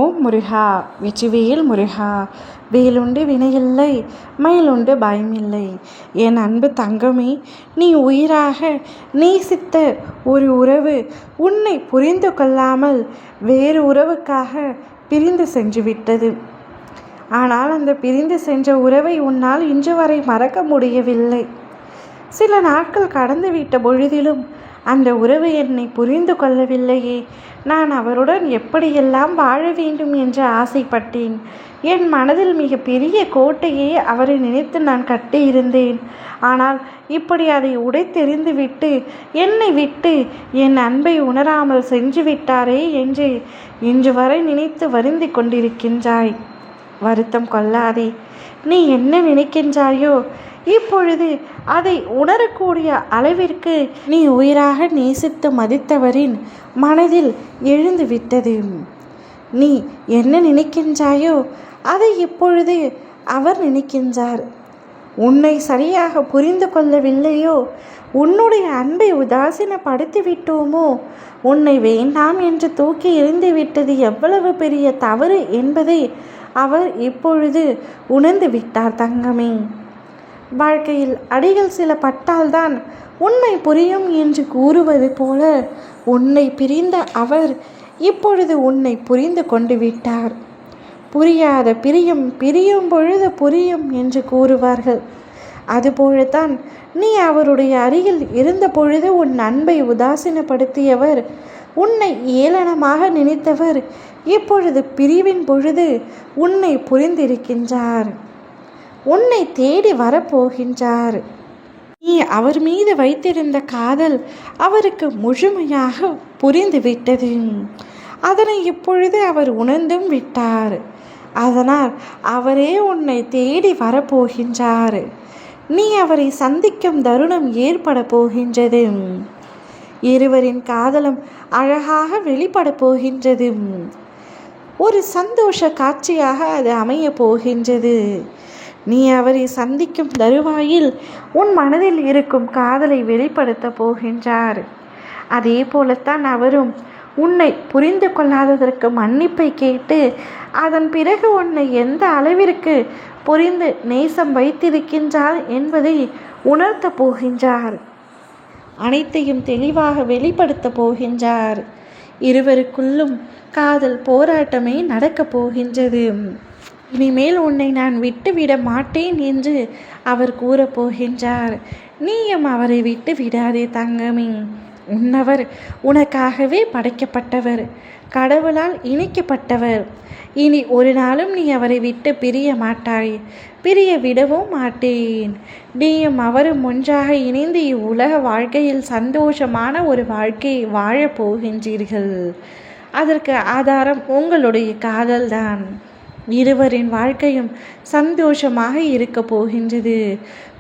ஓம் முருகா வெற்றிவேல் முருகா. வேலுண்டு வினையில்லை, மயிலுண்டு பயமில்லை. என் அன்பு தங்கமே, நீ உயிராக நேசித்த ஒரு உறவு உன்னை புரிந்து கொள்ளாமல் வேறு உறவுக்காக பிரிந்து சென்று விட்டது. ஆனால் அந்த பிரிந்து சென்ற உறவை உன்னால் இன்று வரை மறக்க முடியவில்லை. சில நாட்கள் கடந்து விட்ட பொழுதிலும் அந்த உறவு என்னை புரிந்து கொள்ளவில்லையே. நான் அவருடன் எப்படியெல்லாம் வாழ வேண்டும் என்று ஆசைப்பட்டேன். என் மனதில் மிக பெரிய கோட்டையை அவரை நினைத்து நான் கட்டியிருந்தேன். ஆனால் இப்படி அதை உடைத்தெறிந்து விட்டு என்னை விட்டு என் அன்பை உணராமல் சென்று விட்டாரே என்று இன்று வரை நினைத்து வருந்தி கொண்டிருக்கின்றாய். வருத்தம் கொள்ளாதே. நீ என்ன நினைக்கின்றாயோ இப்பொழுது அதை உணரக்கூடிய அளவிற்கு நீ உயிராக நேசித்து மதித்தவரின் மனதில் எழுந்து விட்டது. நீ என்ன நினைக்கின்றாயோ அதை இப்பொழுது அவர் நினைக்கின்றார். உன்னை சரியாக புரிந்து கொள்ளவில்லையோ, உன்னுடைய அன்பை உதாசீனப்படுத்தி விட்டோமோ, உன்னை வேண்டாம் என்று தூக்கி எறிந்து விட்டது எவ்வளவு பெரிய தவறு என்பதை அவர் இப்பொழுது உணர்ந்து விட்டார் தங்கமே. வாழ்க்கையில் அடிகள் சில பட்டால்தான் உண்மை புரியும் என்று கூறுவது போல உன்னை பிரிந்த அவர் இப்பொழுது உன்னை புரிந்து கொண்டு விட்டார். புரியாத பிரியும், பிரியும் பொழுது புரியும் என்று கூறுவார்கள். அதுபோலத்தான் நீ அவருடைய அருகில் இருந்த பொழுது உன் அன்பை உதாசீனப்படுத்தியவர், உன்னை ஏளனமாக நினைத்தவர் இப்பொழுது பிரிவின் பொழுது உன்னை புரிந்திருக்கின்றார். உன்னை தேடி வரப்போகின்றார். நீ அவர் மீது வைத்திருந்த காதல் அவருக்கு முழுமையாக புரிந்துவிட்டது. அதனை இப்பொழுது அவர் உணர்ந்தும் விட்டார். அதனால் அவரே உன்னை தேடி வரப்போகின்றார். நீ அவரை சந்திக்கும் தருணம் ஏற்பட போகின்றது. இருவரின் காதலும் அழகாக வெளிப்பட போகின்றது. ஒரு சந்தோஷ காட்சியாக அது அமைய போகின்றது. நீ அவரை சந்திக்கும் தருவாயில் உன் மனதில் இருக்கும் காதலை வெளிப்படுத்த போகின்றார். அதே போலத்தான் அவரும் உன்னை புரிந்து கொள்ளாததற்கு மன்னிப்பை கேட்டு அதன் பிறகு உன்னை எந்த அளவிற்கு புரிந்து நேசம் வைத்திருக்கின்றார் என்பதை உணர்த்த போகின்றார். அனைத்தையும் தெளிவாக வெளிப்படுத்த போகின்றார். இருவருக்குள்ளும் காதல் போராட்டமே நடக்கப் போகின்றது. இனிமேல் உன்னை நான் விட்டுவிட மாட்டேன் என்று அவர் கூறப்போகின்றார். நீயும் அவரை விட்டு விடாதே தங்கமே. உன்னவர் உனக்காகவே படைக்கப்பட்டவர், கடவுளால் இணைக்கப்பட்டவர். இனி ஒரு நாளும் நீ அவரை விட்டு பிரிய மாட்டாய், பிரிய விடவும் மாட்டேன். நீயும் அவரும் ஒன்றாக இணைந்து இவ்வுலக வாழ்க்கையில் சந்தோஷமான ஒரு வாழ்க்கையை வாழப் போகின்றீர்கள். அதற்கு ஆதாரம் உங்களுடைய காதல்தான். இருவரின் வாழ்க்கையும் சந்தோஷமாக இருக்க போகின்றது.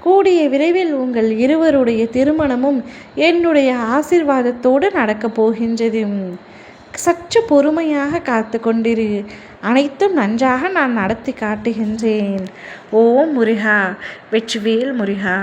கூடிய விரைவில் உங்கள் இருவருடைய திருமணமும் என்னுடைய ஆசீர்வாதத்தோடு நடக்கப் போகின்றது. சற்று பொறுமையாக காத்து கொண்டிரு. அனைத்தும் நன்றாக நான் நடத்தி காட்டுகின்றேன். ஓம் முருகா வெற்றிவேல் முருகா.